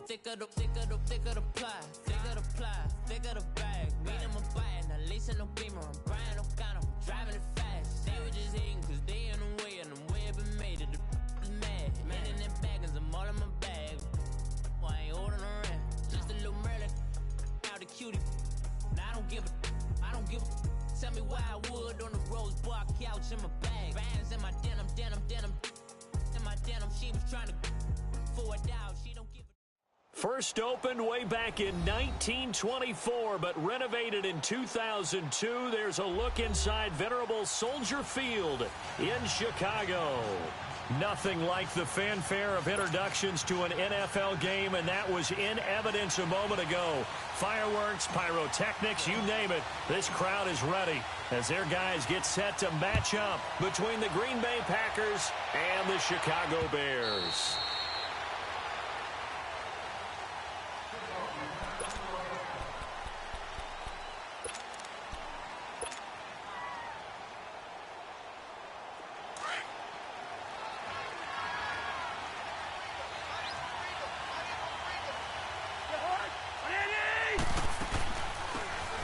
thicker the pie, thicker the bag. Beat them a bite, now lacing no beamer. I'm Brian O'Connor, driving it fast. They were just hating cause they in the way, and the way it been made. The is mad. Man in them baggins, I'm all in my bag. Well, I ain't holding around. Just a little Merlin, out the cutie. Now I don't give a. Tell me why I would on the rose bar couch in my bag. Bands in my denim. In my denim, she was trying to forward out. She don't give a. First opened way back in 1924, but renovated in 2002. There's a look inside venerable Soldier Field in Chicago. Nothing like the fanfare of introductions to an NFL game, and that was in evidence a moment ago. Fireworks, pyrotechnics, you name it. This crowd is ready as their guys get set to match up between the Green Bay Packers and the Chicago Bears.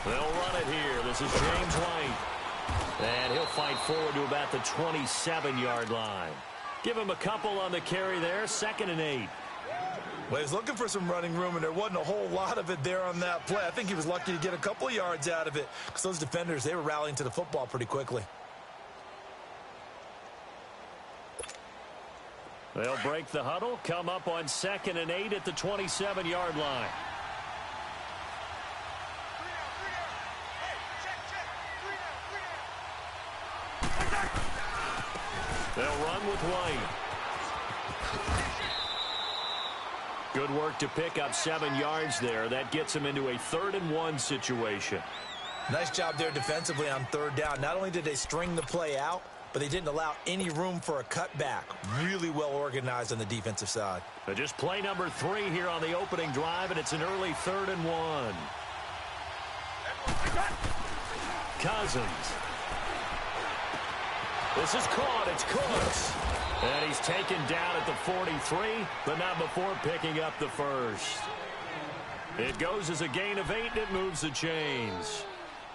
They'll run it here. This is James White. And he'll fight forward to about the 27-yard line. Give him a couple on the carry there. 2nd and 8. Well, he's looking for some running room, and there wasn't a whole lot of it there on that play. I think he was lucky to get a couple of yards out of it because those defenders, they were rallying to the football pretty quickly. They'll break the huddle, come up on 2nd and 8 at the 27-yard line. They'll run with White. Good work to pick up 7 yards there. That gets them into a 3rd and 1 situation. Nice job there defensively on 3rd down. Not only did they string the play out, but they didn't allow any room for a cutback. Really well organized on the defensive side. Just play number 3 here on the opening drive, and it's an early 3rd and 1. Cousins. This is caught. It's Cooks. And he's taken down at the 43, but not before picking up the first. It goes as a gain of 8, and it moves the chains.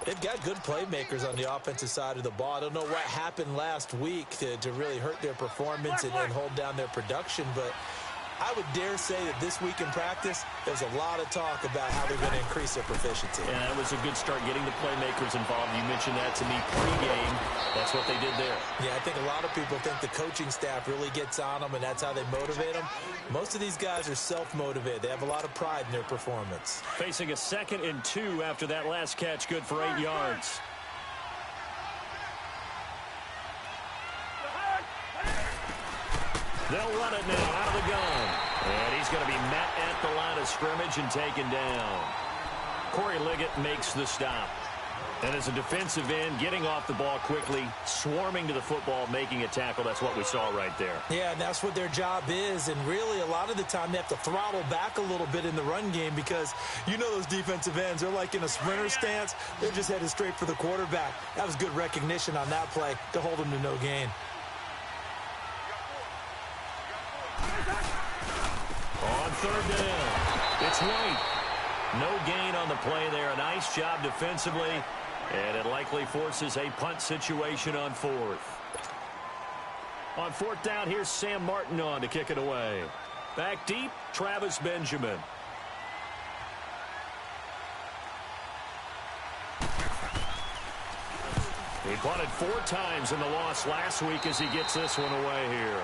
They've got good playmakers on the offensive side of the ball. I don't know what happened last week to really hurt their performance and hold down their production, but I would dare say that this week in practice, there's a lot of talk about how they're going to increase their proficiency. And that was a good start getting the playmakers involved. You mentioned that to me pregame. That's what they did there. Yeah, I think a lot of people think the coaching staff really gets on them, and that's how they motivate them. Most of these guys are self-motivated. They have a lot of pride in their performance. Facing a 2nd and 2 after that last catch, good for 8 yards. They'll run it now out of the gun. And he's going to be met at the line of scrimmage and taken down. Corey Liggett makes the stop. And as a defensive end, getting off the ball quickly, swarming to the football, making a tackle, that's what we saw right there. Yeah, and that's what their job is. And really, a lot of the time, they have to throttle back a little bit in the run game because you know those defensive ends, they're like in a sprinter stance. They're just headed straight for the quarterback. That was good recognition on that play to hold them to no gain. On 3rd down, it's White. No gain on the play there. A nice job defensively, and it likely forces a punt situation on 4th. On 4th down, here's Sam Martin on to kick it away. Back deep, Travis Benjamin. He punted 4 times in the loss last week as he gets this one away here.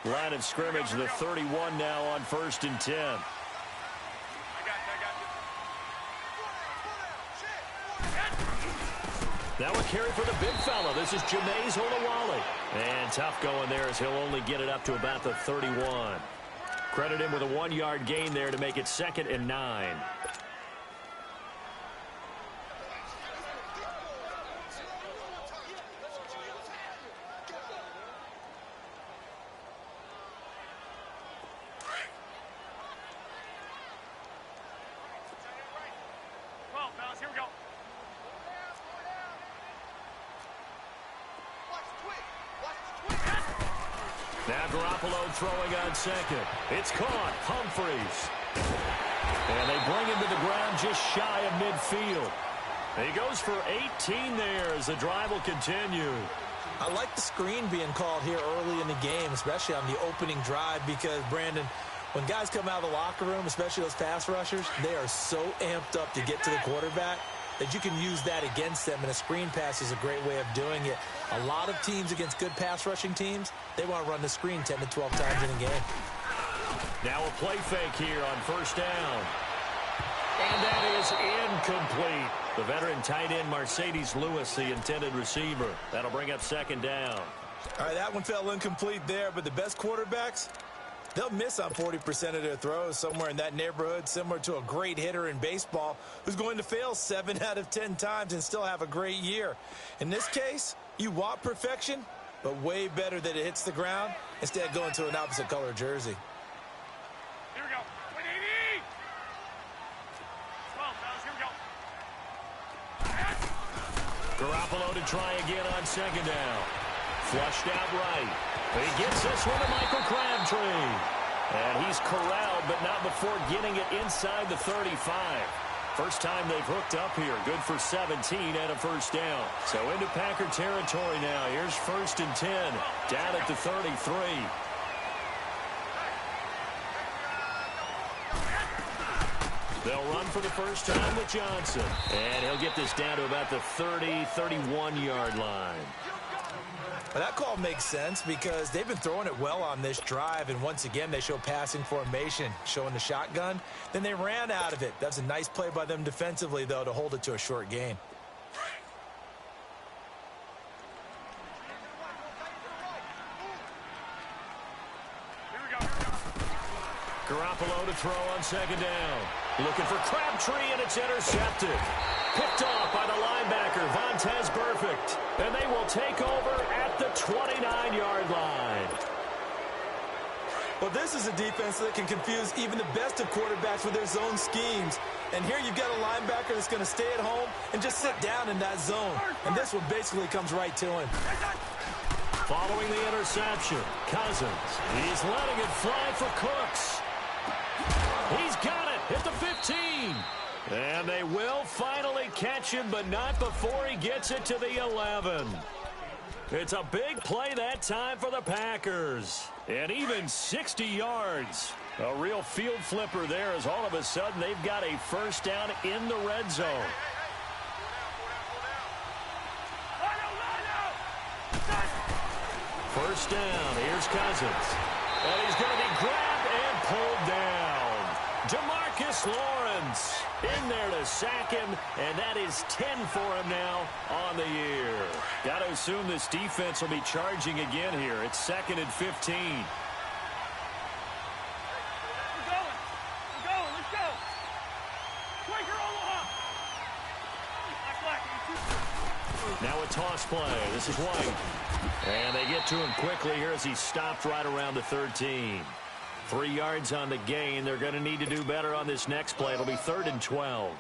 Line of scrimmage, the 31 now on 1st and 10. That would carry for the big fella. This is Jameis Olawale. And tough going there as he'll only get it up to about the 31. Credit him with a 1-yard gain there to make it 2nd and 9. Now Garoppolo throwing on second. It's caught. Humphries. And they bring him to the ground just shy of midfield. He goes for 18 there as the drive will continue. I like the screen being called here early in the game, especially on the opening drive, because, Brandon, when guys come out of the locker room, especially those pass rushers, they are so amped up to get to the quarterback that you can use that against them, and a screen pass is a great way of doing it. A lot of teams against good pass rushing teams, they want to run the screen 10 to 12 times in a game. Now a play fake here on first down. And that is incomplete. The veteran tight end Mercedes Lewis, the intended receiver. That'll bring up second down. All right, that one fell incomplete there, but the best quarterbacks, they'll miss on 40% of their throws, somewhere in that neighborhood, similar to a great hitter in baseball who's going to fail 7 out of 10 times and still have a great year. In this case, you want perfection, but way better that it hits the ground instead of going to an opposite color jersey. Here we go. 180. 12, fellas. Here we go. Garoppolo to try again on second down. Flushed out right. He gets this one to Michael Crabtree. And he's corralled, but not before getting it inside the 35. First time they've hooked up here. Good for 17 and a first down. So into Packer territory now. Here's first and 10. Down at the 33. They'll run for the first time with Johnson. And he'll get this down to about the 30, 31-yard line. Well, that call makes sense because they've been throwing it well on this drive, and once again they show passing formation, showing the shotgun. Then they ran out of it. That's a nice play by them defensively, though, to hold it to a short gain. Garoppolo to throw on second down. Looking for Crabtree, and it's intercepted. Picked off by the linebacker, Vontaze Burfict. And they will take over at the 29-yard line. Well, this is a defense that can confuse even the best of quarterbacks with their zone schemes. And here you've got a linebacker that's going to stay at home and just sit down in that zone. And this one basically comes right to him. Following the interception, Cousins. He's letting it fly for Cooks. He's got it at the 15. And they will finally catch him, but not before he gets it to the 11. It's a big play that time for the Packers. And even 60 yards. A real field flipper there as all of a sudden they've got a first down in the red zone. First down. Here's Cousins. And he's going to be grabbed and pulled down. DeMarcus Lawrence in there to sack him, and that is 10 for him now on the year. Got to assume this defense will be charging again here. It's second and 15. We're going. Let's go. Quaker Omaha. Now a toss play. This is White. And they get to him quickly here as he stopped right around the 13. 3 yards on the gain. They're going to need to do better on this next play. It'll be 3rd and 12.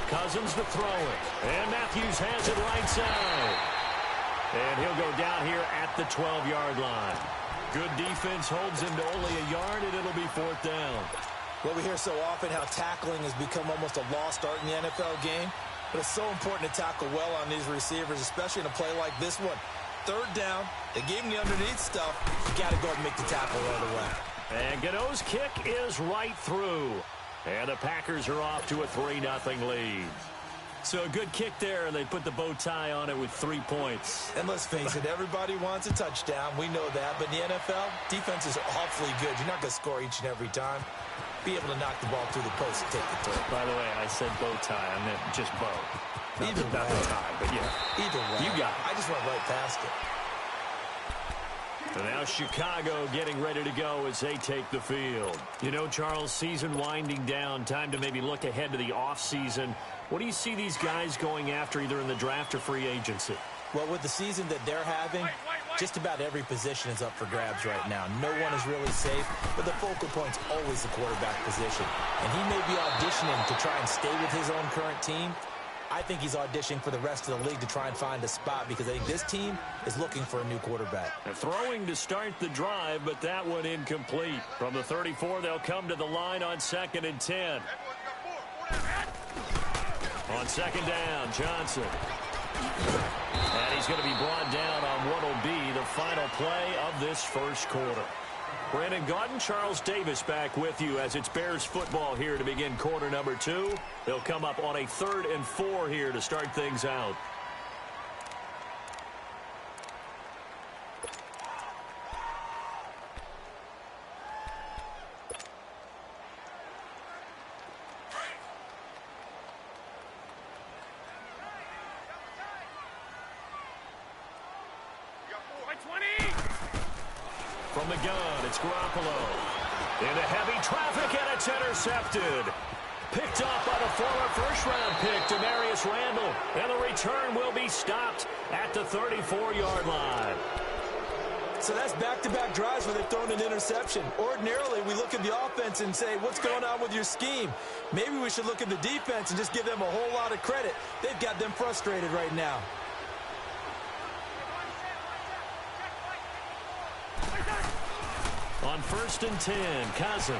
Cousins to throw it. And Matthews has it right side. And he'll go down here at the 12-yard line. Good defense holds him to only a yard, and it'll be 4th down. Well, we hear so often how tackling has become almost a lost art in the NFL game. But it's so important to tackle well on these receivers, especially in a play like this one. 3rd down, they gave him the underneath stuff. You got to go and make the tackle right away. And Gano's kick is right through. And the Packers are off to a 3-0 lead. So a good kick there, and they put the bow tie on it with 3 points. And let's face it, everybody wants a touchdown. We know that. But in the NFL, defenses are awfully good. You're not going to score each and every time. Be able to knock the ball through the post and take the throw. By the way, I said bow tie. I meant just bow. Either way. Not the tie, but yeah. Either way. You got it. I just went right past it. And now Chicago getting ready to go as they take the field. You know, Charles, season winding down, time to maybe look ahead to the offseason. What do you see these guys going after either in the draft or free agency? Well, with the season that they're having, just about every position is up for grabs right now. No one is really safe, but the focal point's always the quarterback position. And he may be auditioning to try and stay with his own current team. I think he's auditioning for the rest of the league to try and find a spot because I think this team is looking for a new quarterback. Throwing to start the drive, but that one incomplete. From the 34, they'll come to the line on 2nd and 10. On 2nd down, Johnson. And he's going to be brought down on what will be the final play of this first quarter. Brandon Gaudin, Charles Davis back with you as it's Bears football here to begin quarter number 2. They'll come up on a 3rd and 4 here to start things out. From the gun, it's Garoppolo. Into heavy traffic, and it's intercepted. Picked up by the former first-round pick, Demarius Randall. And the return will be stopped at the 34-yard line. So that's back-to-back drives where they've thrown an interception. Ordinarily, we look at the offense and say, what's going on with your scheme? Maybe we should look at the defense and just give them a whole lot of credit. They've got them frustrated right now. On 1st and 10, Cousins.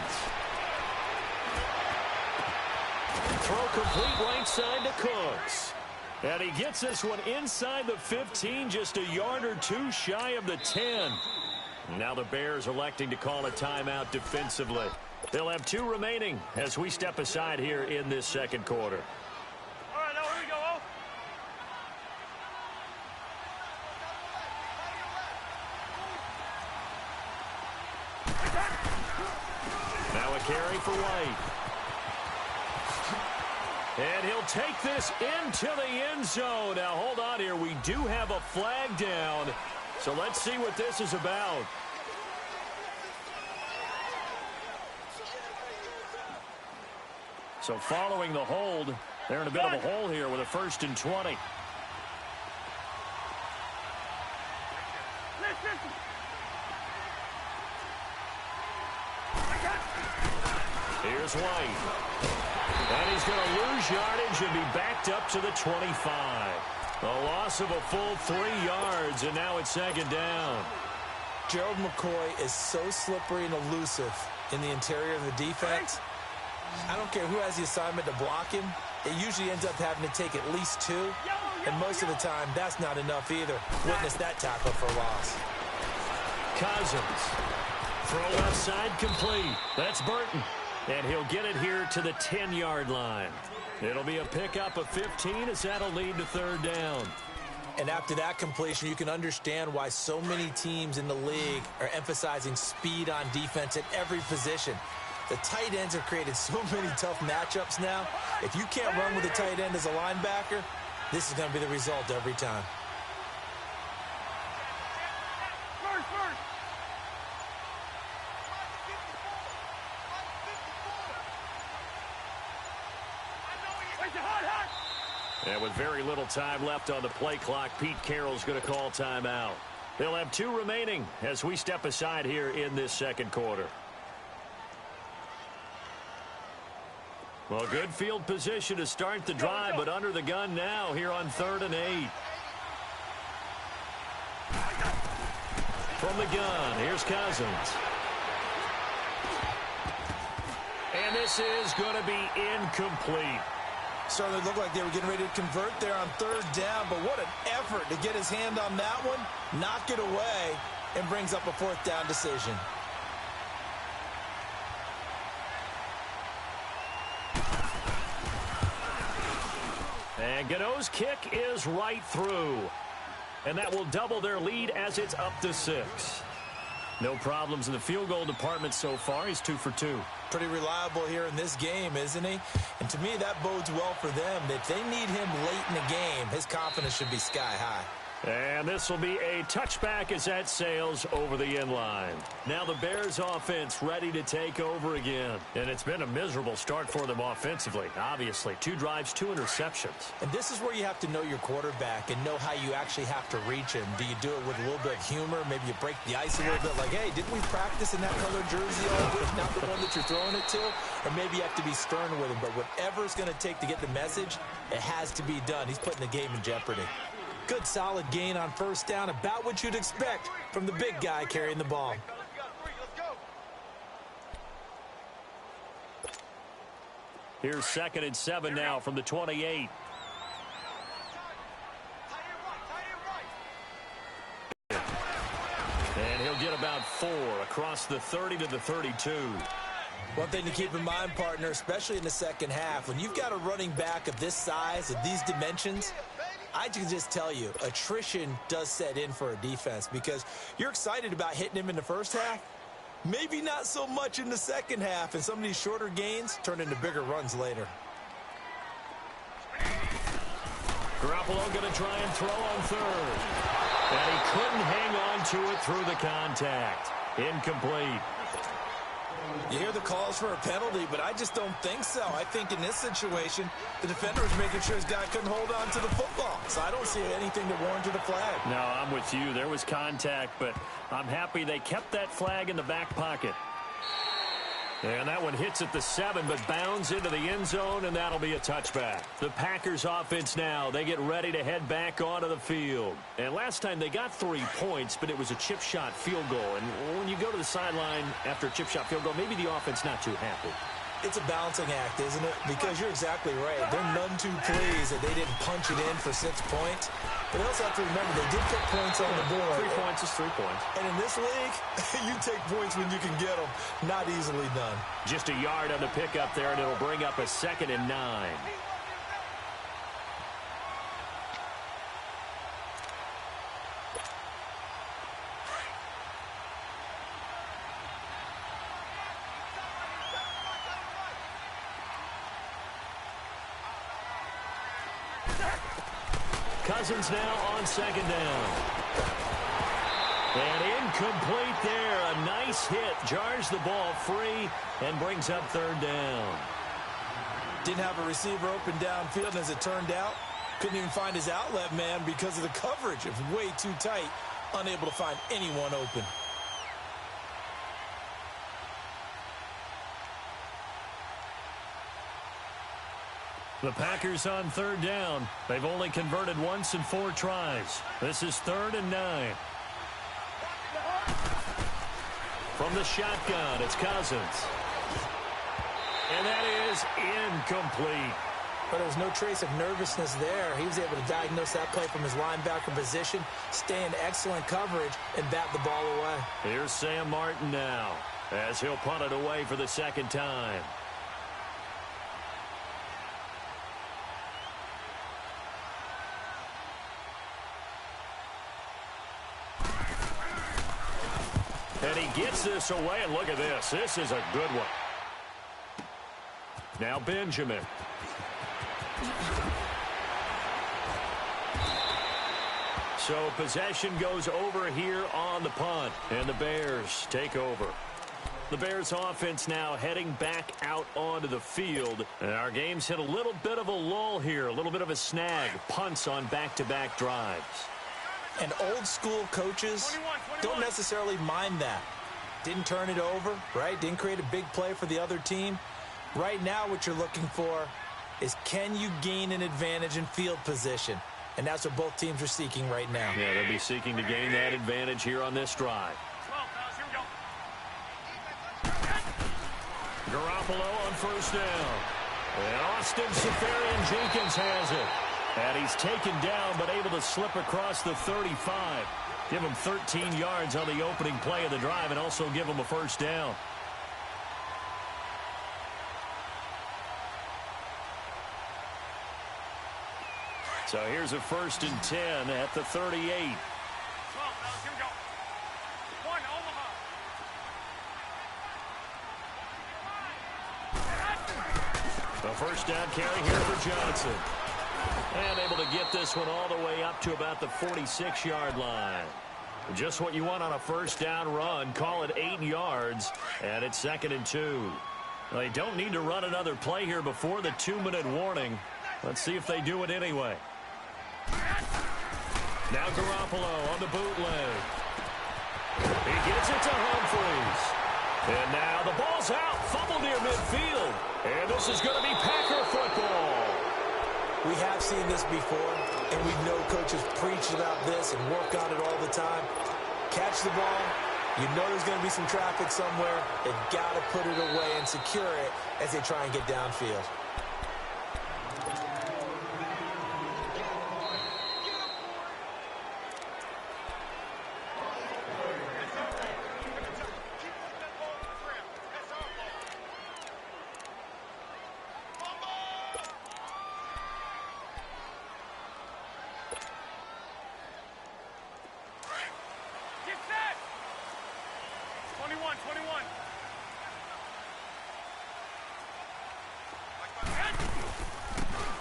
Throw complete right side to Cooks. And he gets this one inside the 15, just a yard or two shy of the 10. Now the Bears electing to call a timeout defensively. They'll have 2 remaining as we step aside here in this second quarter. All right, now here we go. Now a carry for White. And he'll take this into the end zone. Now, hold on here. We do have a flag down. So let's see what this is about. So following the hold, they're in a bit of a hole here with a 1st and 20. Here's White. And he's going to lose yardage and be backed up to the 25. A loss of a full 3 yards, and now it's 2nd down. Gerald McCoy is so slippery and elusive in the interior of the defense. I don't care who has the assignment to block him. It usually ends up having to take at least 2. And most of the time, that's not enough either. Witness that tackle for loss. Cousins. Throw left side complete. That's Burton. And he'll get it here to the 10-yard line. It'll be a pickup of 15 as that'll lead to 3rd down. And after that completion, you can understand why so many teams in the league are emphasizing speed on defense at every position. The tight ends have created so many tough matchups now. If you can't run with a tight end as a linebacker, this is going to be the result every time. And with very little time left on the play clock, Pete Carroll's going to call timeout. They'll have 2 remaining as we step aside here in this second quarter. Well, good field position to start the drive, but under the gun now here on 3rd and 8. From the gun, here's Cousins. And this is going to be incomplete. Certainly looked like they were getting ready to convert there on 3rd down, but what an effort to get his hand on that one, knock it away, and brings up a 4th down decision. And Gano's kick is right through. And that will double their lead as it's up to 6. No problems in the field goal department so far. He's 2 for 2. Pretty reliable here in this game, isn't he? And to me, that bodes well for them. If they need him late in the game, his confidence should be sky high. And this will be a touchback as that sails over the end line. Now the Bears offense ready to take over again. And it's been a miserable start for them offensively, obviously. 2 drives, 2 interceptions. And this is where you have to know your quarterback and know how you actually have to reach him. Do you do it with a little bit of humor? Maybe you break the ice a little bit like, hey, didn't we practice in that color jersey all week, not the one that you're throwing it to? Or maybe you have to be stern with him. But whatever it's going to take to get the message, it has to be done. He's putting the game in jeopardy. Good solid gain on first down, about what you'd expect from the big guy carrying the ball. Here's 2nd and 7 now from the 28. And he'll get about 4 across the 30 to the 32. One thing to keep in mind, partner, especially in the second half, when you've got a running back of this size, of these dimensions, I can just tell you, attrition does set in for a defense because you're excited about hitting him in the first half. Maybe not so much in the second half, and some of these shorter gains turn into bigger runs later. Garoppolo going to try and throw on 3rd. And he couldn't hang on to it through the contact. Incomplete. You hear the calls for a penalty, but I just don't think so. I think in this situation, the defender was making sure his guy couldn't hold on to the football. So I don't see anything that warranted a flag. No, I'm with you. There was contact, but I'm happy they kept that flag in the back pocket. And that one hits at the 7, but bounds into the end zone, and that'll be a touchback. The Packers offense now, they get ready to head back onto the field. And last time they got 3 points, but it was a chip shot field goal. And when you go to the sideline after a chip shot field goal, maybe the offense not too happy. It's a balancing act, isn't it? Because you're exactly right. They're none too pleased that they didn't punch it in for 6 points. But they also have to remember they did put points on the board. 3 points is 3 points. And in this league, you take points when you can get them. Not easily done. Just a yard on the pickup there, and it'll bring up a 2nd and 9. Cousins now on 2nd down. And incomplete there. A nice hit. Jars the ball free and brings up 3rd down. Didn't have a receiver open downfield, and as it turned out, couldn't even find his outlet man because of the coverage. It was way too tight. Unable to find anyone open. The Packers on 3rd down. They've only converted once in 4 tries. This is 3rd and 9. From the shotgun, it's Cousins. And that is incomplete. But there was no trace of nervousness there. He was able to diagnose that play from his linebacker position, stay in excellent coverage, and bat the ball away. Here's Sam Martin now as he'll punt it away for the 2nd time. And he gets this away, and look at this. This is a good one. Now Benjamin. So possession goes over here on the punt, and the Bears take over. The Bears offense now heading back out onto the field. And our game's hit a little bit of a lull here, a little bit of a snag. Punts on back-to-back drives. And old school coaches don't necessarily mind that. Didn't turn it over, right? Didn't create a big play for the other team. Right now what you're looking for is, can you gain an advantage in field position? And that's what both teams are seeking right now. Yeah, they'll be seeking to gain that advantage here on this drive. Garoppolo on 1st down. And Austin Seferian-Jenkins has it. And he's taken down, but able to slip across the 35. Give him 13 yards on the opening play of the drive and also give him a 1st down. So here's a 1st and 10 at the 38. The 1st down carry here for Johnson. And able to get this one all the way up to about the 46-yard line. Just what you want on a first down run. Call it 8 yards, and it's 2nd and 2. They don't need to run another play here before the 2-minute warning. Let's see if they do it anyway. Now Garoppolo on the bootleg. He gets it to Humphries. And now the ball's out. Fumble near midfield. And this is going to be Packer football. We have seen this before, and we know coaches preach about this and work on it all the time. Catch the ball. You know there's going to be some traffic somewhere. They've got to put it away and secure it as they try and get downfield.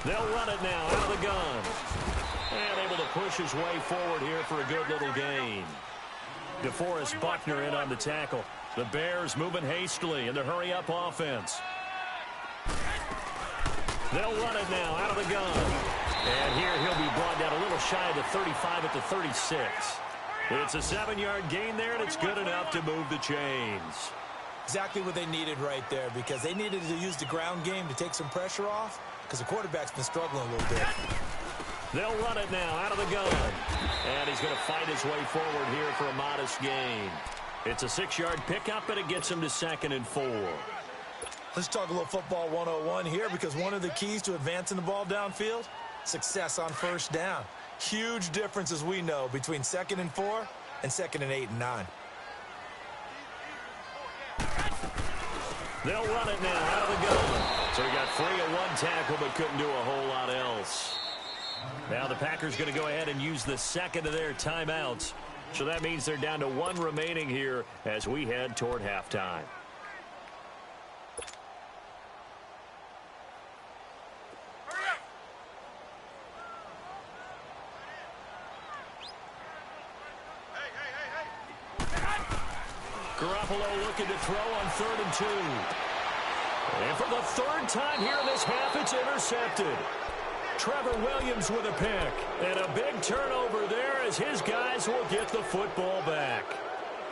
They'll run it now out of the gun. And able to push his way forward here for a good little gain. DeForest Buckner in on the tackle. The Bears moving hastily in the hurry-up offense. They'll run it now out of the gun. And here he'll be brought down a little shy of the 35 at the 36. It's a 7-yard gain there, and it's good enough to move the chains. Exactly what they needed right there, because they needed to use the ground game to take some pressure off, because the quarterback's been struggling a little bit. They'll run it now out of the gun. And he's going to fight his way forward here for a modest gain. It's a 6-yard pickup, and it gets him to 2nd and 4. Let's talk a little football 101 here, because one of the keys to advancing the ball downfield, success on first down. Huge difference, as we know, between 2nd and 4 and 2nd and 8 and 9. They'll run it now out of the gun. So he got 3 on 1 tackle, but couldn't do a whole lot else. Now the Packers going to go ahead and use the second of their timeouts. So that means they're down to 1 remaining here as we head toward halftime. Garoppolo looking to throw on 3rd and 2. And for the 3rd time here in this half, it's intercepted. Trevor Williams with a pick. And a big turnover there as his guys will get the football back.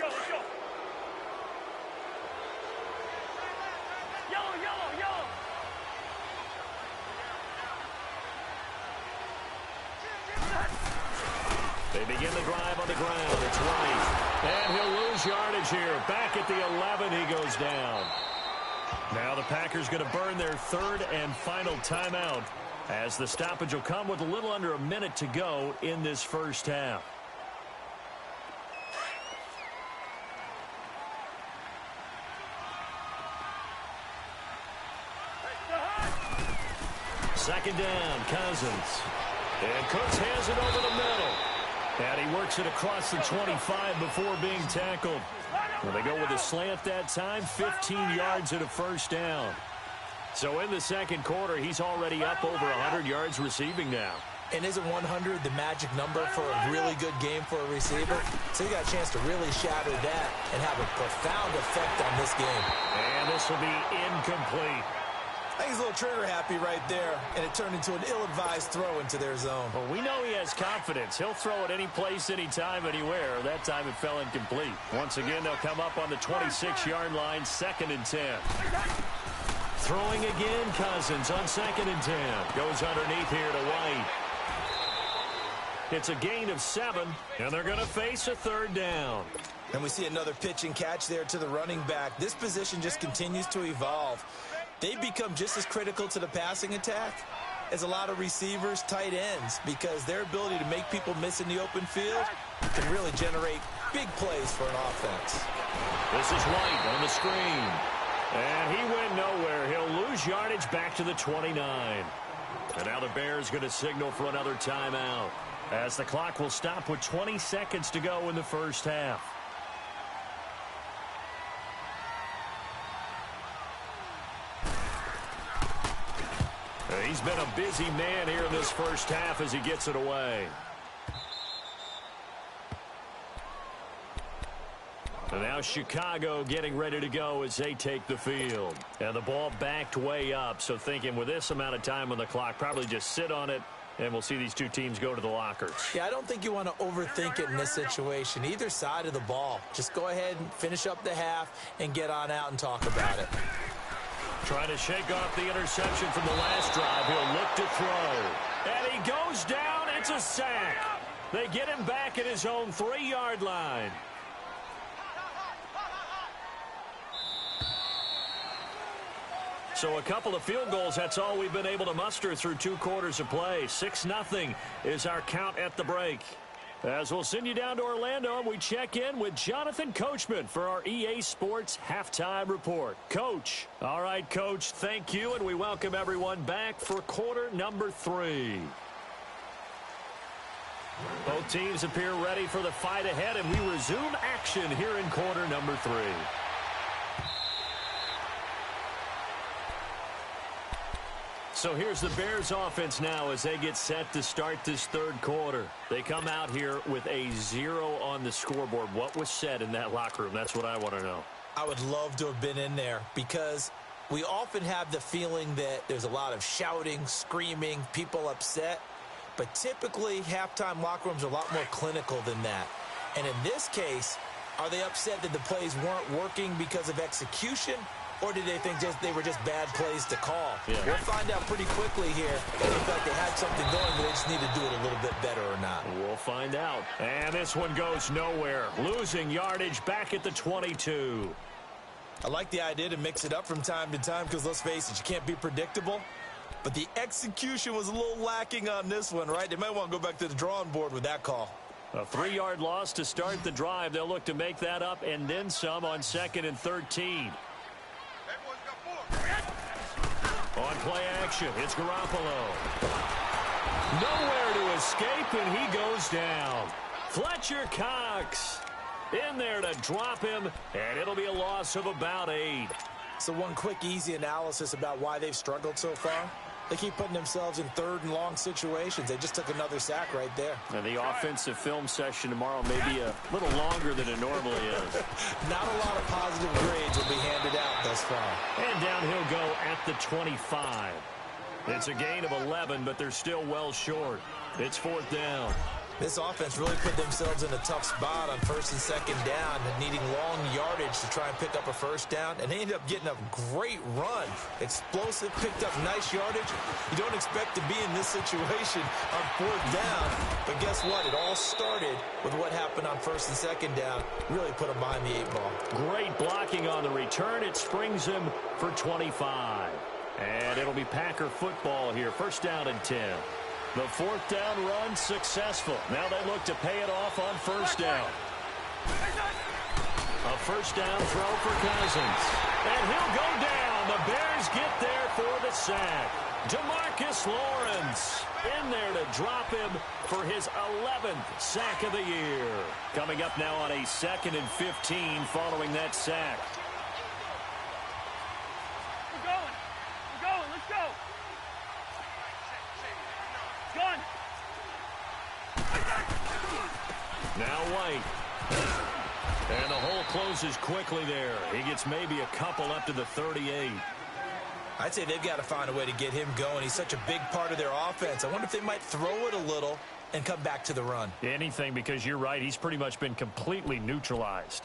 Let's go. Yellow. They begin the drive on the ground. It's White. And he'll lose yardage here. Back at the 11, he goes down. Now the Packers going to burn their 3rd and final timeout as the stoppage will come with a little under a minute to go in this first half. Second down, Cousins. And Cooks has it over the middle. And he works it across the 25 before being tackled. Well, they go with a slant that time, 15 yards and a first down. So in the second quarter, he's already up over 100 yards receiving now. And isn't 100 the magic number for a really good game for a receiver? So you got a chance to really shatter that and have a profound effect on this game. And this will be incomplete. I think he's a little trigger happy right there, and it turned into an ill-advised throw into their zone. Well, we know he has confidence. He'll throw it any place, anytime, anywhere. That time it fell incomplete. Once again, they'll come up on the 26-yard line, 2nd and 10. Throwing again, Cousins on 2nd and 10. Goes underneath here to White. It's a gain of 7, and they're going to face a 3rd down. And we see another pitch and catch there to the running back. This position just continues to evolve. They become just as critical to the passing attack as a lot of receivers, tight ends, because their ability to make people miss in the open field can really generate big plays for an offense. This is White on the screen. And he went nowhere. He'll lose yardage back to the 29. And now the Bears going to signal for another timeout as the clock will stop with 20 seconds to go in the first half. He's been a busy man here in this first half as he gets it away. And now Chicago getting ready to go as they take the field. And the ball backed way up, so thinking with this amount of time on the clock, probably just sit on it, and we'll see these two teams go to the lockers. Yeah, I don't think you want to overthink it in this situation. Either side of the ball. Just go ahead and finish up the half and get on out and talk about it. Trying to shake off the interception from the last drive. He'll look to throw. And he goes down. It's a sack. They get him back at his own 3-yard line. So a couple of field goals, that's all we've been able to muster through 2 quarters of play. 6-0 is our count at the break. As we'll send you down to Orlando, we check in with Jonathan Coachman for our EA Sports Halftime Report. Coach. All right, Coach, thank you, and we welcome everyone back for quarter number 3. Both teams appear ready for the fight ahead, and we resume action here in quarter number 3. So here's the Bears offense now as they get set to start this third quarter. They come out here with a 0 on the scoreboard. What was said in that locker room? That's what I want to know. I would love to have been in there because we often have the feeling that there's a lot of shouting, screaming, people upset. But typically, halftime locker rooms are a lot more clinical than that. And in this case, are they upset that the plays weren't working because of execution? Or did they think they were just bad plays to call? Yeah. We'll find out pretty quickly here if in fact they had something going, but they just need to do it a little bit better or not. We'll find out. And this one goes nowhere. Losing yardage back at the 22. I like the idea to mix it up from time to time because, let's face it, you can't be predictable. But the execution was a little lacking on this one, right? They might want to go back to the drawing board with that call. A 3-yard loss to start the drive. They'll look to make that up and then some on 2nd and 13. On play action, it's Garoppolo. Nowhere to escape, and he goes down. Fletcher Cox in there to drop him, and it'll be a loss of about 8. So one quick, easy analysis about why they've struggled so far. They keep putting themselves in 3rd and long situations. They just took another sack right there. And the offensive film session tomorrow may be a little longer than it normally is. Not a lot of positive grades will be handed out thus far. And down he'll go at the 25. It's a gain of 11, but they're still well short. It's 4th down. This offense really put themselves in a tough spot on 1st and 2nd down, needing long yardage to try and pick up a 1st down, and they ended up getting a great run. Explosive, picked up nice yardage. You don't expect to be in this situation on 4th down, but guess what? It all started with what happened on 1st and 2nd down. Really put them behind the 8 ball. Great blocking on the return. It springs him for 25. And it'll be Packer football here. 1st down and 10. The 4th down run successful. Now they look to pay it off on 1st down. A 1st down throw for Cousins. And he'll go down. The Bears get there for the sack. DeMarcus Lawrence in there to drop him for his 11th sack of the year. Coming up now on a 2nd and 15 following that sack. We're going, let's go. Gun. Now White. And the hole closes quickly there. He gets maybe a couple up to the 38. I'd say they've got to find a way to get him going. He's such a big part of their offense. I wonder if they might throw it a little and come back to the run. Anything, because you're right. He's pretty much been completely neutralized.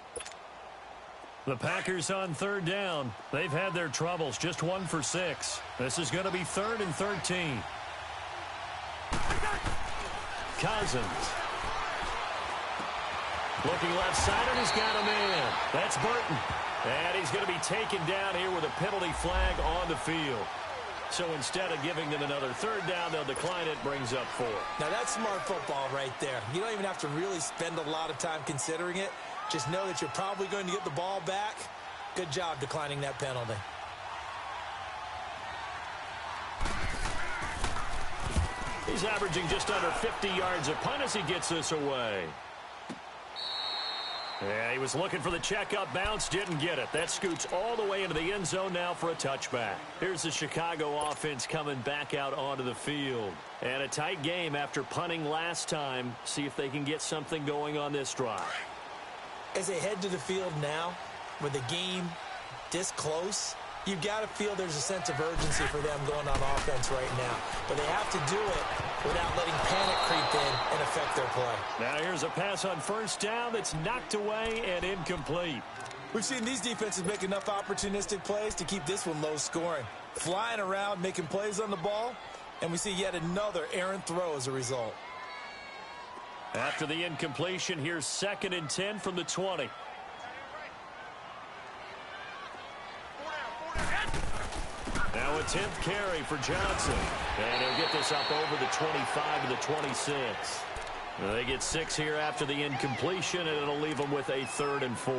The Packers on 3rd down. They've had their troubles. Just 1 for 6. This is going to be 3rd and 13. Cousins. Looking left side, and he's got him in. That's Burton. And he's going to be taken down here with a penalty flag on the field. So instead of giving them another 3rd down, they'll decline it, brings up 4. Now that's smart football right there. You don't even have to really spend a lot of time considering it. Just know that you're probably going to get the ball back. Good job declining that penalty. He's averaging just under 50 yards a punt as he gets this away. Yeah, he was looking for the checkup bounce, didn't get it. That scoots all the way into the end zone now for a touchback. Here's the Chicago offense coming back out onto the field. And a tight game after punting last time. See if they can get something going on this drive. As they head to the field now, with the game this close, you've got to feel there's a sense of urgency for them going on offense right now. But they have to do it without letting panic creep in and affect their play. Now here's a pass on first down that's knocked away and incomplete. We've seen these defenses make enough opportunistic plays to keep this one low scoring. Flying around, making plays on the ball, and we see yet another errant throw as a result. After the incompletion, here's 2nd and 10 from the 20. Now a 10th carry for Johnson. And he'll get this up over the 25 to the 26. They get 6 here after the incompletion, and it'll leave them with a 3rd and 4.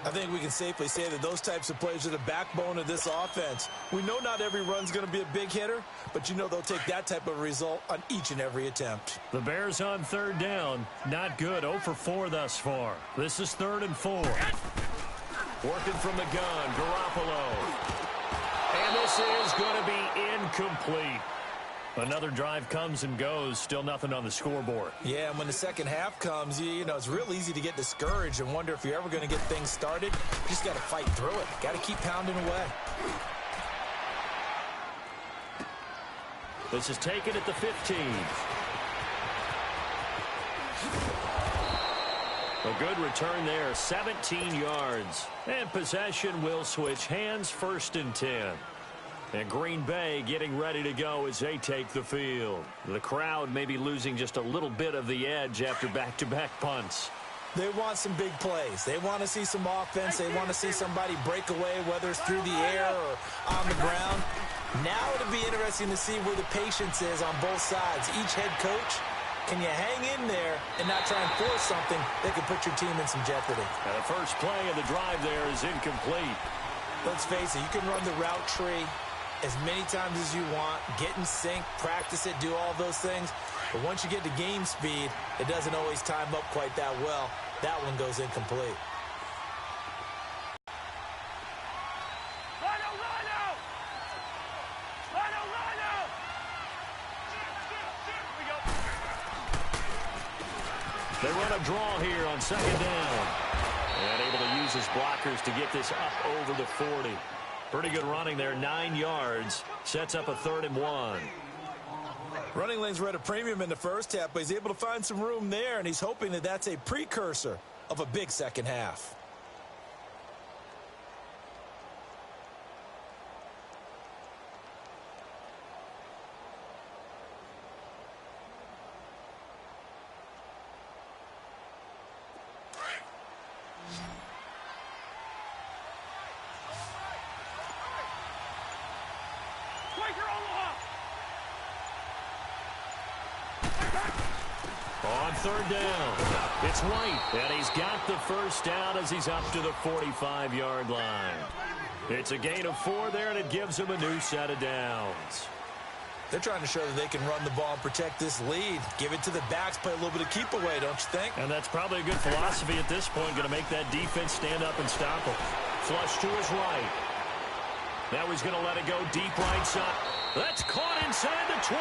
I think we can safely say that those types of plays are the backbone of this offense. We know not every run's going to be a big hitter, but you know they'll take that type of result on each and every attempt. The Bears on 3rd down. Not good. 0 for 4 thus far. This is 3rd and 4. Working from the gun, Garoppolo. And this is going to be incomplete. Another drive comes and goes. Still nothing on the scoreboard. Yeah, and when the second half comes, you know, it's real easy to get discouraged and wonder if you're ever going to get things started. You just got to fight through it. Got to keep pounding away. This is taken at the 15. A good return there, 17 yards. And possession will switch hands, 1st and 10. And Green Bay getting ready to go as they take the field. The crowd may be losing just a little bit of the edge after back-to-back punts. They want some big plays. They want to see some offense. They want to see somebody break away, whether it's through the air or on the ground. Now it'll be interesting to see where the patience is on both sides. Each head coach, can you hang in there and not try and force something that could put your team in some jeopardy? And the first play of the drive there is incomplete. Let's face it, you can run the route tree as many times as you want, get in sync, practice it, do all those things. But once you get to game speed, it doesn't always time up quite that well. That one goes incomplete. They run a draw here on 2nd down. And able to use his blockers to get this up over the 40. Pretty good running there, 9 yards. Sets up a 3rd and 1. Running lanes were at a premium in the first half, but he's able to find some room there, and he's hoping that that's a precursor of a big second half. On 3rd down, it's White, and he's got the first down as he's up to the 45-yard line. It's a gain of 4 there, and it gives him a new set of downs. They're trying to show that they can run the ball and protect this lead. Give it to the backs, play a little bit of keep away, don't you think? And that's probably a good philosophy at this point, going to make that defense stand up and stop him. Flush to his right. Now he's going to let it go deep right side. That's caught inside the 20.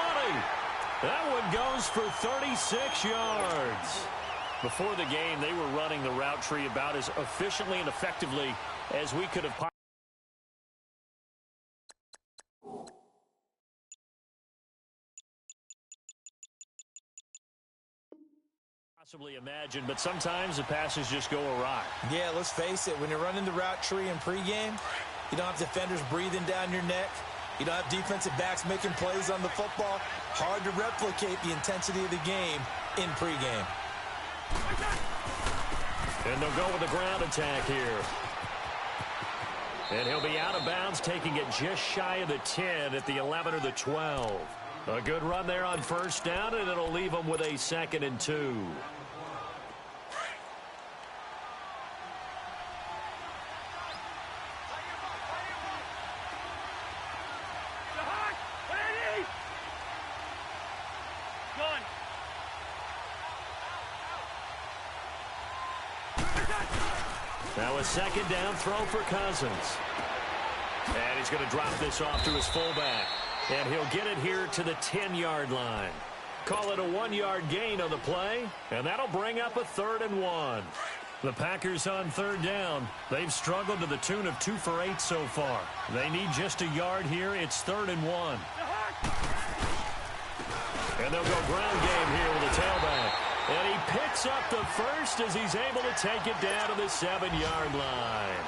That one goes for 36 yards. Before the game, they were running the route tree about as efficiently and effectively as we could have possibly imagined, but sometimes the passes just go awry. Yeah, let's face it. When you're running the route tree in pregame, you don't have defenders breathing down your neck. You don't have defensive backs making plays on the football. Hard to replicate the intensity of the game in pregame. And they'll go with the ground attack here. And he'll be out of bounds, taking it just shy of the 10 at the 11 or the 12. A good run there on first down, and it'll leave them with a 2nd and 2. Now a second down throw for Cousins. And he's going to drop this off to his fullback. And he'll get it here to the 10-yard line. Call it a 1-yard gain on the play, and that'll bring up a 3rd and 1. The Packers on 3rd down. They've struggled to the tune of 2 for 8 so far. They need just a yard here. It's 3rd and 1. And they'll go ground game here with the tailback. And he picks up the first as he's able to take it down to the 7-yard line.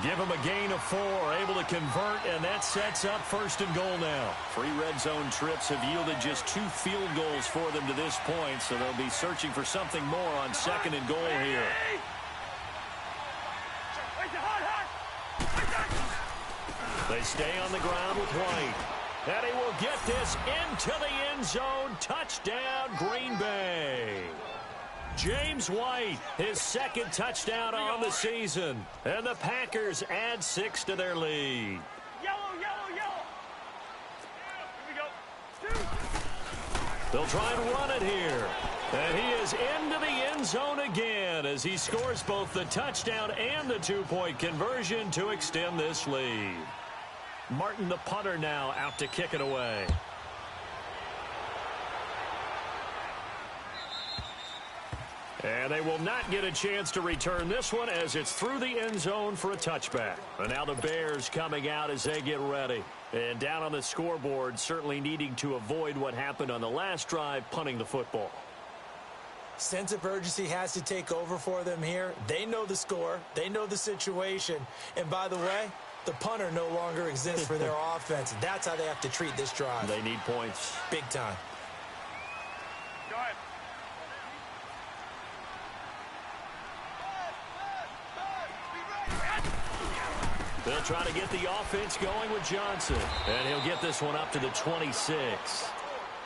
Give him a gain of 4, able to convert, and that sets up 1st and goal now. 3 red zone trips have yielded just 2 field goals for them to this point, so they'll be searching for something more on 2nd and goal here. They stay on the ground with White. And he will get this into the end zone. Touchdown, Green Bay. James White, his 2nd touchdown on the season. And the Packers add 6 to their lead. Yellow, yellow, yellow. Here we go. 2. They'll try and run it here. And he is into the end zone again as he scores both the touchdown and the 2-point conversion to extend this lead. Martin, the punter, now out to kick it away. And they will not get a chance to return this one as it's through the end zone for a touchback. And now the Bears coming out as they get ready. And down on the scoreboard, certainly needing to avoid what happened on the last drive, punting the football. Sense of urgency has to take over for them here. They know the score. They know the situation. And by the way, the punter no longer exists for their offense. That's how they have to treat this drive. They need points. Big time. Go ahead. They'll try to get the offense going with Johnson. And he'll get this one up to the 26.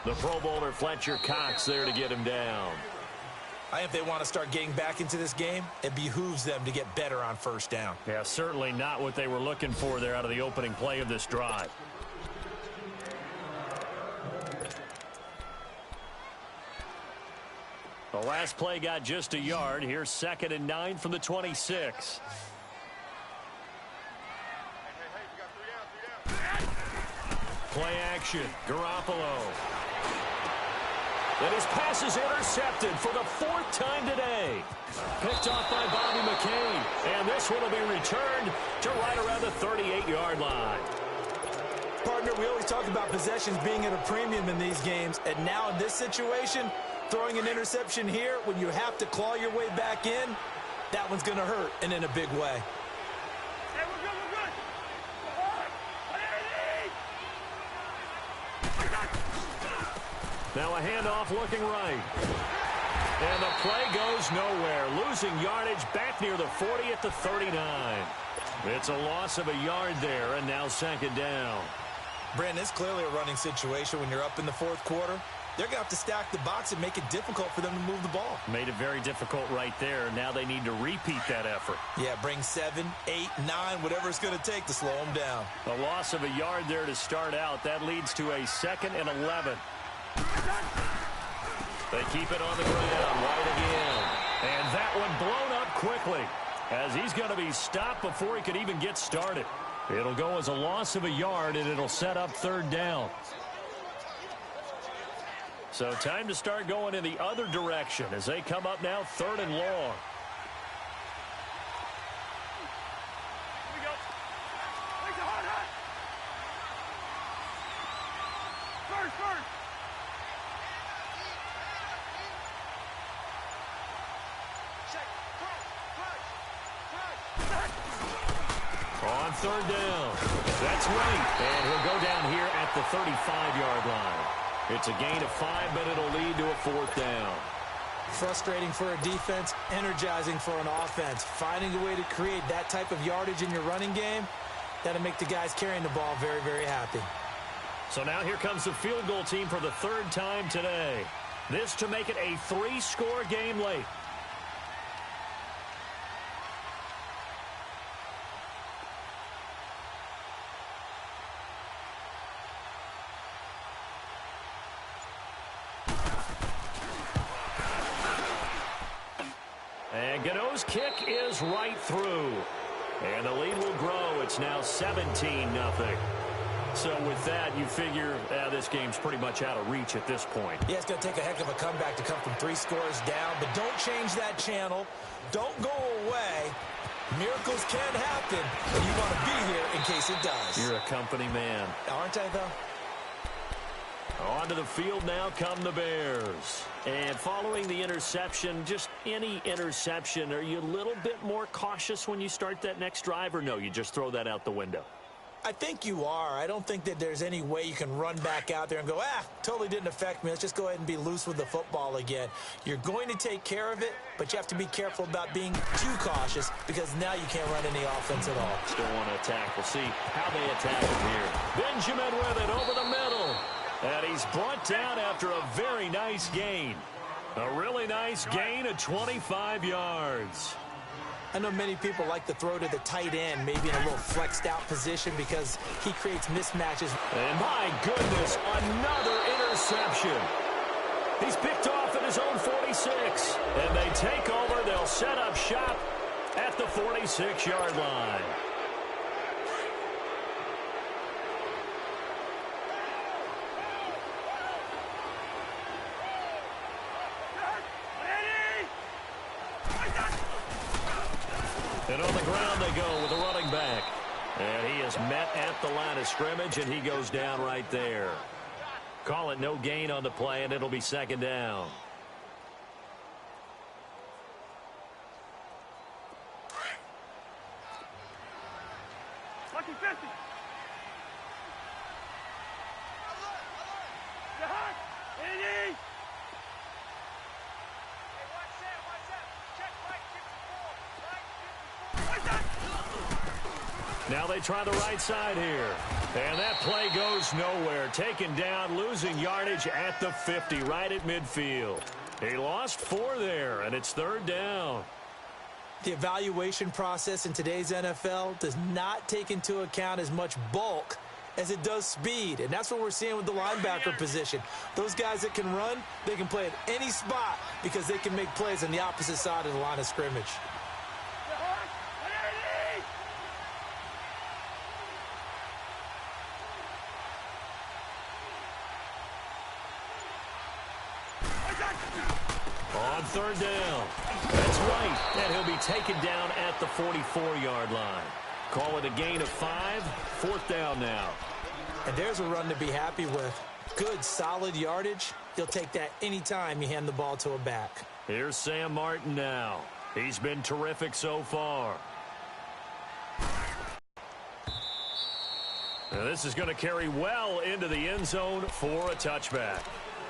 The Pro Bowler Fletcher Cox there to get him down. I think if they want to start getting back into this game, it behooves them to get better on 1st down. Yeah, certainly not what they were looking for there out of the opening play of this drive. The last play got just a yard. Here's 2nd and 9 from the 26. Play action. Garoppolo. And his pass is intercepted for the 4th time today. Picked off by Bobby McCain. And this one will be returned to right around the 38-yard line. Partner, we always talk about possessions being at a premium in these games. And now in this situation, throwing an interception here when you have to claw your way back in, that one's going to hurt, and in a big way. Hey, we're good, we're good. Now a handoff looking right. And the play goes nowhere. Losing yardage back near the 40 at the 39. It's a loss of a yard there, and now 2nd down. Brandon, it's clearly a running situation when you're up in the 4th quarter. They're going to have to stack the box and make it difficult for them to move the ball. Made it very difficult right there. Now they need to repeat that effort. Yeah, bring 7, 8, 9, whatever it's going to take to slow them down. A loss of a yard there to start out. That leads to a 2nd and 11. They keep it on the ground. White again. And that one blown up quickly as he's going to be stopped before he could even get started. It'll go as a loss of a yard, and it'll set up 3rd down. So time to start going in the other direction as they come up now 3rd and long. Here we go. Make it hard, hot. First. On 3rd down. That's right. And he'll go down here at the 35-yard line. It's a gain of 5, but it'll lead to a 4th down. Frustrating for a defense, energizing for an offense. Finding a way to create that type of yardage in your running game, that'll make the guys carrying the ball very, very happy. So now here comes the field goal team for the 3rd time today. This to make it a 3-score game late. And Gano's kick is right through. And the lead will grow. It's now 17-0. So with that, you figure this game's pretty much out of reach at this point. Yeah, it's going to take a heck of a comeback to come from 3 scores down. But don't change that channel. Don't go away. Miracles can happen, and you want to be here in case it does. You're a company man. Aren't I, though? Onto the field now come the Bears. And following the interception, just any interception, are you a little bit more cautious when you start that next drive, or no, you just throw that out the window? I think you are. I don't think that there's any way you can run back out there and go, totally didn't affect me. Let's just go ahead and be loose with the football again. You're going to take care of it, but you have to be careful about being too cautious because now you can't run any offense at all. Still want to attack. We'll see how they attack it here. Benjamin with it over the middle. And he's brought down after a very nice gain. A really nice gain of 25 yards. I know many people like to throw to the tight end, maybe in a little flexed out position because he creates mismatches. And my goodness, another interception. He's picked off at his own 46. And they take over. They'll set up shop at the 46-yard line. And on the ground they go with a running back. And he is met at the line of scrimmage, and he goes down right there. Call it no gain on the play, and it'll be second down. Lucky 50. Eddie! Now they try the right side here. And that play goes nowhere. Taken down, losing yardage at the 50, right at midfield. He lost 4 there, and it's third down. The evaluation process in today's NFL does not take into account as much bulk as it does speed. And that's what we're seeing with the linebacker position. Those guys that can run, they can play at any spot because they can make plays on the opposite side of the line of scrimmage. On third down. That's right. And he'll be taken down at the 44-yard line. Call it a gain of 5. Fourth down now. And there's a run to be happy with. Good, solid yardage. He'll take that anytime you hand the ball to a back. Here's Sam Martin now. He's been terrific so far. Now this is going to carry well into the end zone for a touchback.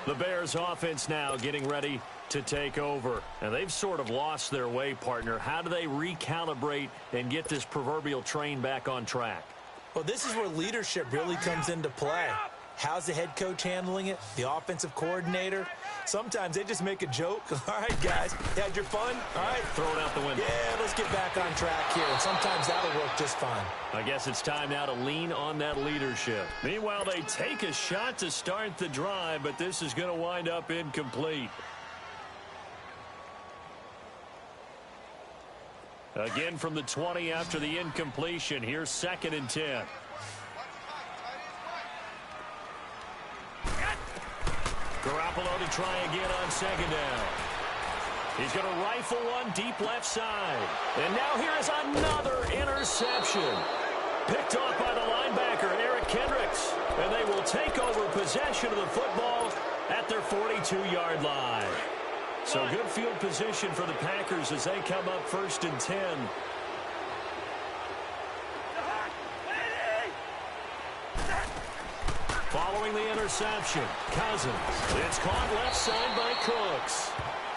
The Bears offense now getting ready to take over. And they've sort of lost their way, partner. How do they recalibrate and get this proverbial train back on track? Well, this is where leadership really comes into play. How's the head coach handling it? The offensive coordinator? Sometimes they just make a joke. All right, guys, you had your fun? All right. Throw it out the window. Yeah, let's get back on track here. And sometimes that'll work just fine. I guess it's time now to lean on that leadership. Meanwhile, they take a shot to start the drive, but this is going to wind up incomplete. Again from the 20 after the incompletion. Here's 2nd and 10. Garoppolo to try again on 2nd down. He's going to rifle one deep left side. And now here is another interception. Picked off by the linebacker, Eric Kendricks. And they will take over possession of the football at their 42-yard line. So good field position for the Packers as they come up 1st and 10. Following the interception, Cousins. It's caught left side by Cooks.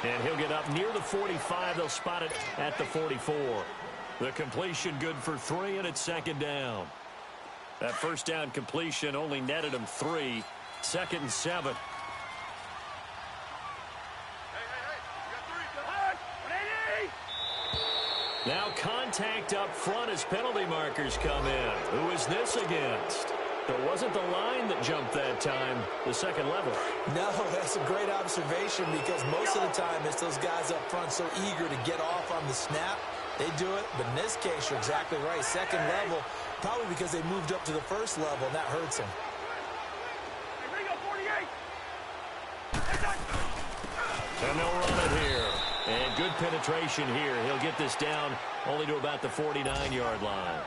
And he'll get up near the 45. They'll spot it at the 44. The completion good for 3, and it's 2nd down. That first down completion only netted him 3. 2nd and 7. Now contact up front as penalty markers come in. Who is this against? So it wasn't the line that jumped that time, the second level. No, that's a great observation because most of the time it's those guys up front so eager to get off on the snap. They do it, but in this case, you're exactly right. Second level, probably because they moved up to the first level, and that hurts them. And they'll run it here. And good penetration here. He'll get this down only to about the 49-yard line.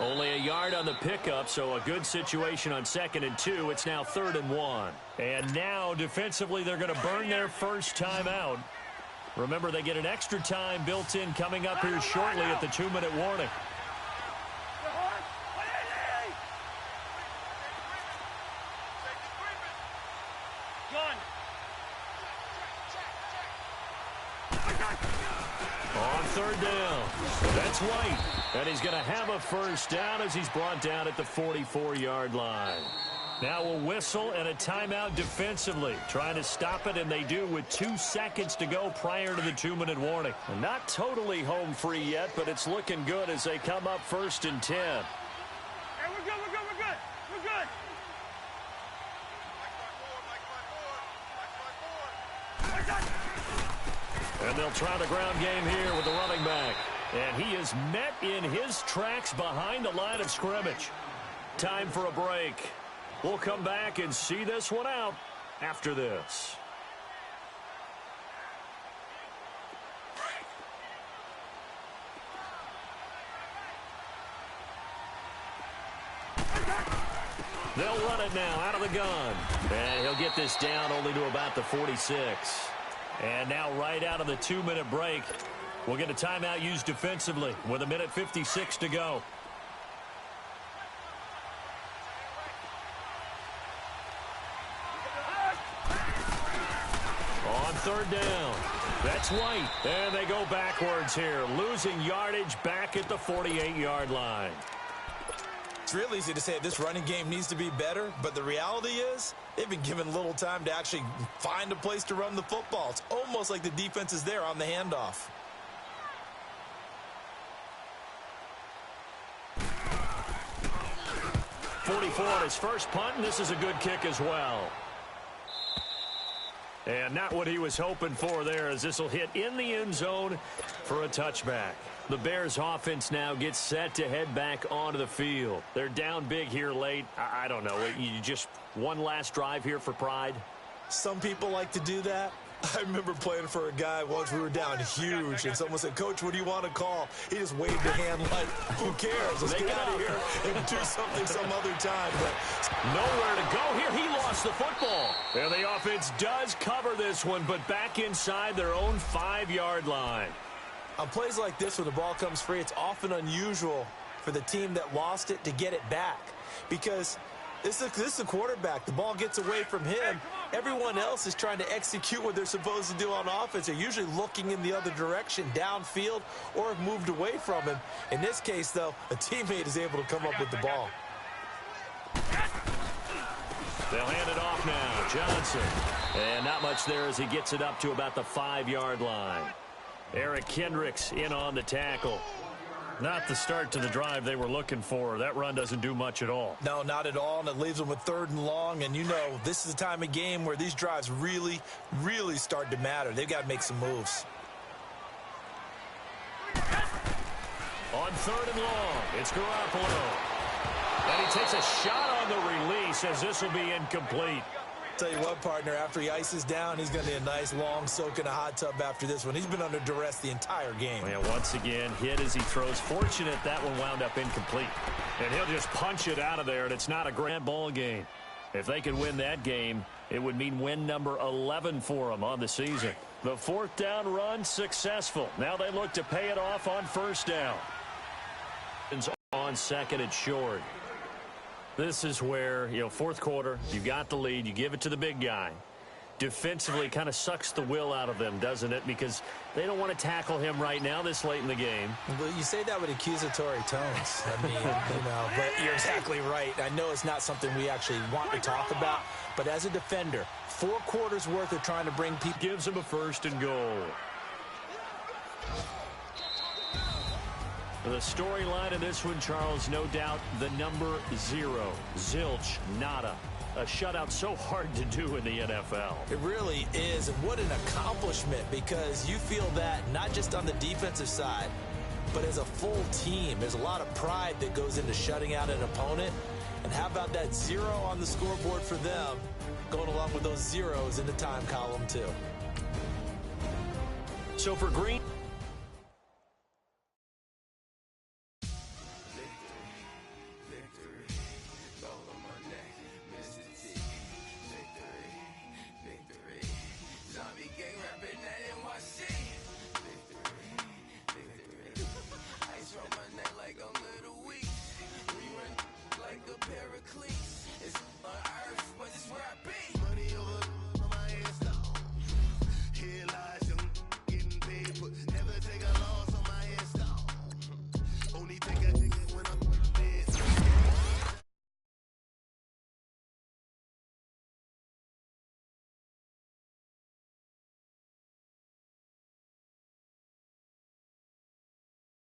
Only a yard on the pickup, so a good situation on 2nd and 2. It's now 3rd and 1. And now, defensively, they're going to burn their first time out. Remember, they get an extra time built in coming up here shortly at the 2-minute warning. On 3rd down, that's White. And he's going to have a first down as he's brought down at the 44-yard line. Now a whistle and a timeout defensively. Trying to stop it, and they do with 2 seconds to go prior to the 2-minute warning. And not totally home free yet, but it's looking good as they come up 1st and 10. Hey, we're good, we're good, we're good. We're good. And they'll try the ground game here with the running back. And he is met in his tracks behind the line of scrimmage. Time for a break. We'll come back and see this one out after this. They'll run it now out of the gun. And he'll get this down only to about the 46. And now right out of the 2-minute break, we'll get a timeout used defensively with 1:56 to go. On 3rd down, that's White. And they go backwards here, losing yardage back at the 48-yard line. It's real easy to say this running game needs to be better, but the reality is they've been given little time to actually find a place to run the football. It's almost like the defense is there on the handoff. .44 on his first punt, and this is a good kick as well. And not what he was hoping for there, as this will hit in the end zone for a touchback. The Bears offense now gets set to head back onto the field. They're down big here late. I don't know. You just one last drive here for pride? Some people like to do that. I remember playing for a guy once. We were down huge, and someone said, "Coach, what do you want to call?" He just waved a hand like, "Who cares? Let's get out of here and do something some other time." But nowhere to go here. He lost the football. And the offense does cover this one, but back inside their own 5-yard line. On plays like this, when the ball comes free, it's often unusual for the team that lost it to get it back, because this is the quarterback. The ball gets away from him. Everyone else is trying to execute what they're supposed to do on offense. They're usually looking in the other direction, downfield, or have moved away from him. In this case, though, a teammate is able to come up with the ball. They'll hand it off now. Johnson. And not much there as he gets it up to about the 5-yard line. Eric Kendricks in on the tackle. Not the start to the drive they were looking for. That run doesn't do much at all. No, not at all, and it leaves them with 3rd and long. And you know, this is the time of game where these drives really, really start to matter. They've got to make some moves. On 3rd and long, it's Garoppolo. And he takes a shot on the release as this will be incomplete. Tell you what, partner, after he ices down, he's going to need a nice long soak in a hot tub after this one. He's been under duress the entire game. And once again, hit as he throws. Fortunate that one wound up incomplete. And he'll just punch it out of there, and it's not a grand ball game. If they could win that game, it would mean win number 11 for them on the season. The 4th down run successful. Now they look to pay it off on 1st down. On 2nd and short. This is where, 4th quarter, you got the lead, you give it to the big guy. Defensively, kind of sucks the will out of them, doesn't it? Because they don't want to tackle him right now this late in the game. Well, you say that with accusatory tones. I mean, but you're exactly right. I know it's not something we actually want to talk about, but as a defender, 4 quarters worth of trying to bring people. Gives him a 1st and goal. The The storyline in this one, Charles, no doubt the number 0. Zilch, nada. A shutout so hard to do in the NFL. It really is, and what an accomplishment, because you feel that not just on the defensive side, but as a full team. There's a lot of pride that goes into shutting out an opponent. And how about that 0 on the scoreboard for them, going along with those zeros in the time column too. So for Green...